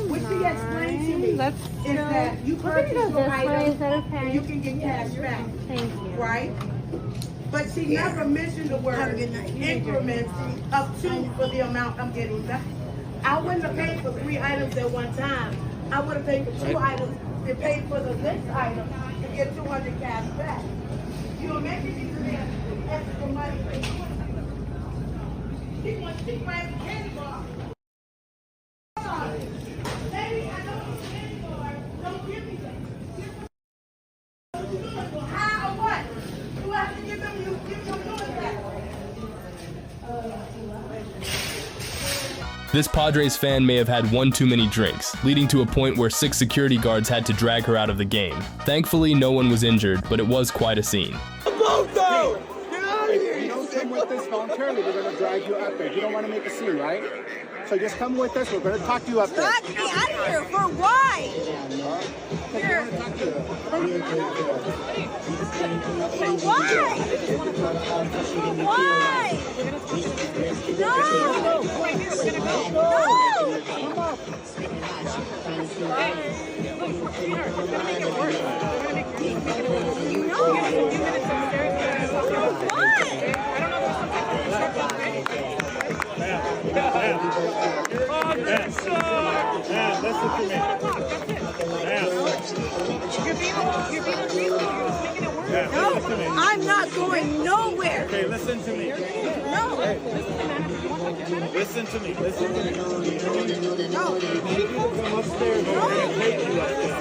What she explained to me is that you We're purchase gonna go your this way. item Is that okay? and you can get cash back. Thank you. Right? But she never mentioned the word increments up to for the amount I'm getting back. I wouldn't have paid for 3 items at one time. I would have paid for 2 items and paid for the next item to get 200 cash back. You're making me spend extra money. She wants to grab the candy bar. Lady, I don't want candy bar. Don't give me that. How or what? You have to give them your doing that. This Padres fan may have had one too many drinks, leading to a point where 6 security guards had to drag her out of the game. Thankfully, no one was injured, but it was quite a scene. Get out of here! You don't come with us voluntarily, we're going to drag you up there. You don't want to make a scene, right? So just come with us, we're going to talk to you up there. Drag me out of here, for why? Here. For why? Why? No! No, I'm not going nowhere. Okay, listen to me. No. Listen to me. Listen to me. No. Come upstairs. We're going to take you up there.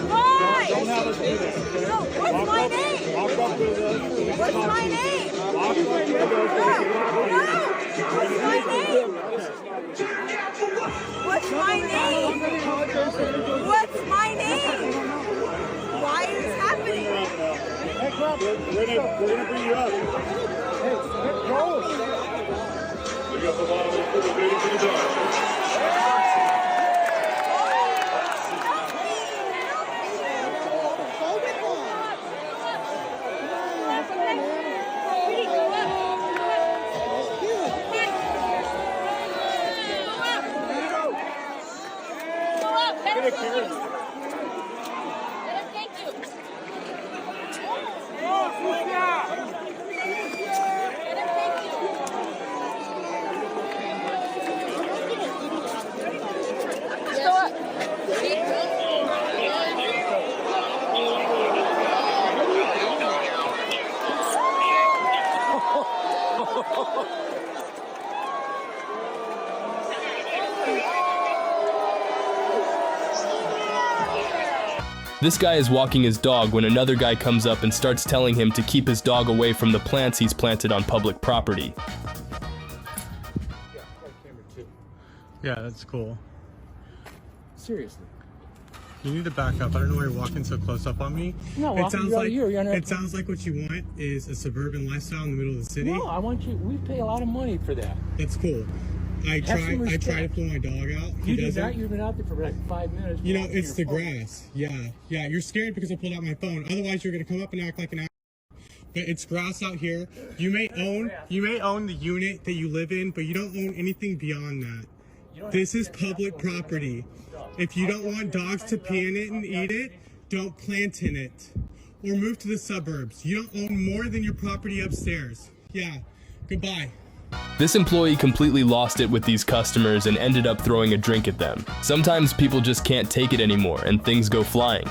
Why? Don't have us do that. No. What's my name? Walk up with us. What's my name? Walk up with us. No. What's my name? What's my name? What's my name? Why is this happening? Hey, come on. We're gonna bring you up. Hey, go. We got the bottom of the waiting for the dog. This guy is walking his dog when another guy comes up and starts telling him to keep his dog away from the plants he's planted on public property. Yeah, that's cool. Seriously. You need to back up. I don't know why you're walking so close up on me. No, it sounds like it sounds like what you want is a suburban lifestyle in the middle of the city. No, I want you. We pay a lot of money for that. That's cool. I try to pull my dog out. You do that. You've been out there for like 5 minutes. You know, it's the grass. Yeah. You're scared because I pulled out my phone. Otherwise, you're gonna come up and act like an ass. But it's grass out here. You may own the unit that you live in, but you don't own anything beyond that. This is public property. If you don't want dogs to pee in it and eat it, don't plant in it. Or move to the suburbs. You don't own more than your property upstairs. Yeah. Goodbye. This employee completely lost it with these customers and ended up throwing a drink at them. Sometimes people just can't take it anymore and things go flying.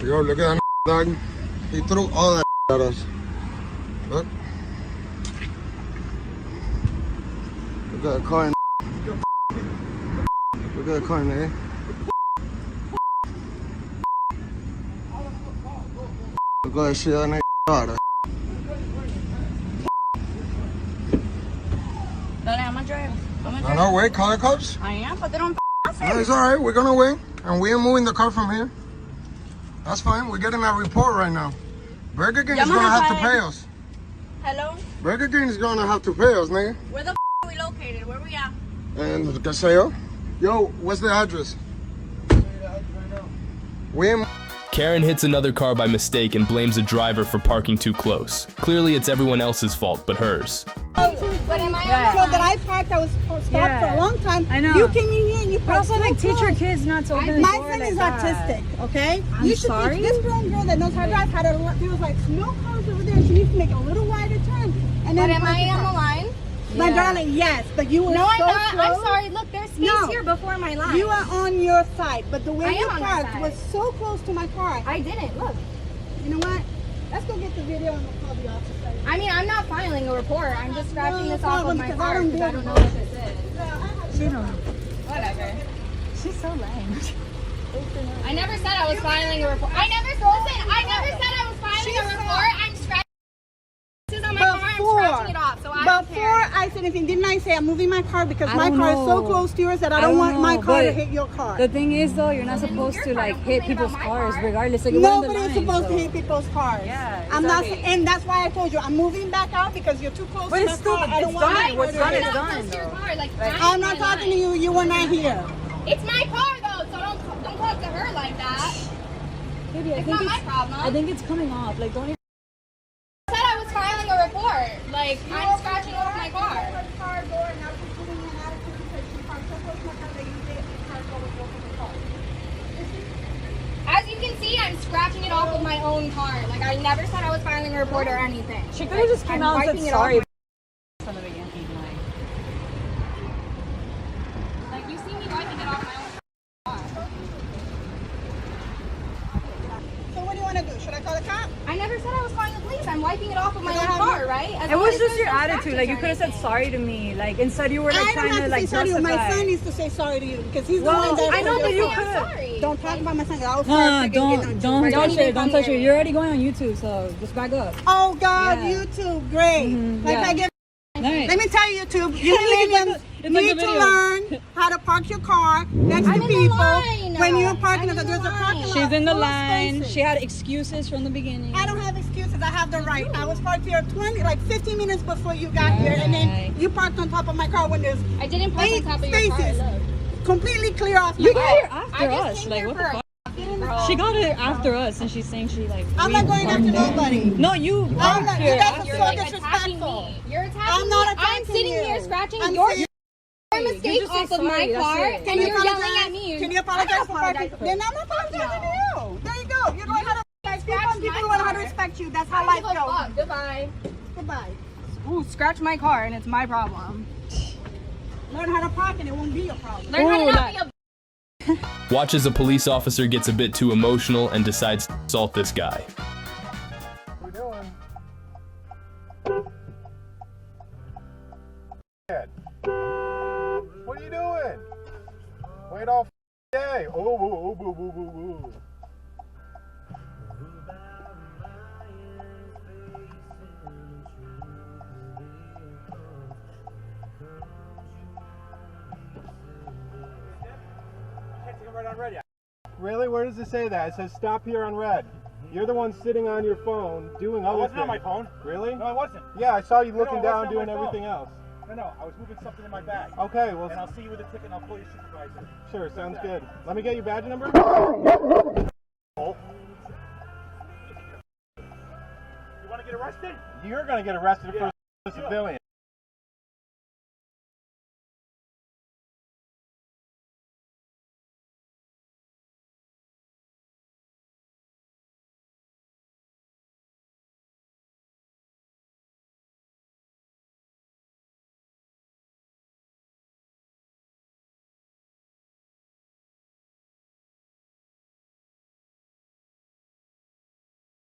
Yo, look at that dog. He threw all that at us. Look. Look at that coin. Look at that coin, eh? Look at that shit on that daughter. I'm gonna drive. No, wait, call the cops. I am, but they don't No, it's alright, we're gonna wait. And we ain't moving the car from here. That's fine, we're getting a report right now. Burger King is gonna have to pay us. Hello? Burger King is gonna have to pay us, nigga. Where the are we located? Where we at? And Caseo. Yo, what's the address? We ain't... Karen hits another car by mistake and blames a driver for parking too close. Clearly it's everyone else's fault but hers. But am I So that I parked, I was stopped for a long time. I know. You came in here and you parked so close. Teach your kids not to open the door. My son is autistic, okay? You should teach this grown girl that knows how to drive how to. There was like no cars over there. She needs to make a little wider turn. And then am I on the line? My darling, yes, but you were no, so I'm not. slow. I'm sorry. Look, there's space here before my line. You are on your side, but the way I you am on parked my was so close to my car. I didn't. Look. You know what? Let's go get the video and we'll call the officer. I mean, I'm not filing a report. I'm just scratching this off of my car because I don't know what this is. She don't. Whatever. She's so lame. I never said I was filing a report. I never said I was filing a report. I'm okay, I'm moving my car because my car is so close to yours that I don't want my car to hit your car. The thing is, though, you're not supposed to like hit people's cars, regardless. Like, Nobody is supposed to hit people's cars. Yeah, I'm not, and that's why I told you I'm moving back out because you're too close to my car. I don't want my What's done is done. I'm not talking to you. You were not here. It's my car though, so don't talk to her like that. Baby, It's not my problem. I think it's coming off. Like, don't even. I said I was filing a report. Like, I'm scratching off my car. As you can see, I'm scratching it off of my own car. Like, I never said I was filing a report or anything. She could have just came out and said sorry. From the beginning. Like, you see me wiping it off my own car. So what do you want to do? Should I call the cop? I never said I was calling the police. I'm wiping it off of my own car, right? It was just your attitude. Like, you could have said sorry to me. Like, instead you were like trying to like justify. My son needs to say sorry to you because he's the one that. I know, but you could. Don't talk about my son. I'll don't touch it. Don't touch it. You're already going on YouTube, so just back up. Oh God, YouTube, great. Like I give. Nice. Let me tell you, YouTube, you Canadians need to learn how to park your car next to people when you're parking. There's a parking lot. She's in the line. She had excuses from the beginning. I don't have excuses. I have the right. I was parked here 15 minutes before you got here, and then you parked on top of my car when there's I didn't park on top of your car. Completely clear off. You got here after us. Like, what the fuck? She got here after us, and she's saying she like. I'm not going after nobody. No, you. You guys are so disrespectful. You're attacking me. I'm sitting here scratching your mistake off of my car, and you're yelling at me. Can you apologize for parking? Then I'm apologizing to you. There you go. You learn how to respect people. People learn how to respect you. That's how life goes. Goodbye. Goodbye. Ooh, scratch my car, and it's my problem. Learn how to park, and it won't be your problem. Learn how to not be a. Watch as a police officer gets a bit too emotional and decides to assault this guy. What are we doing? What are you doing? Wait all day. Oh, boo, boo, boo, boo. Really? Where does it say that? It says stop here on red. You're the one sitting on your phone doing other things. I wasn't on my phone. Really? No, I wasn't. Yeah, I saw you looking down on doing my everything phone. else. No, I was moving something in my bag. Okay, well. And I'll see you with a ticket and I'll call your supervisor. Sure, sounds good. Let me get your badge number. You want to get arrested? You're going to get arrested for a civilian.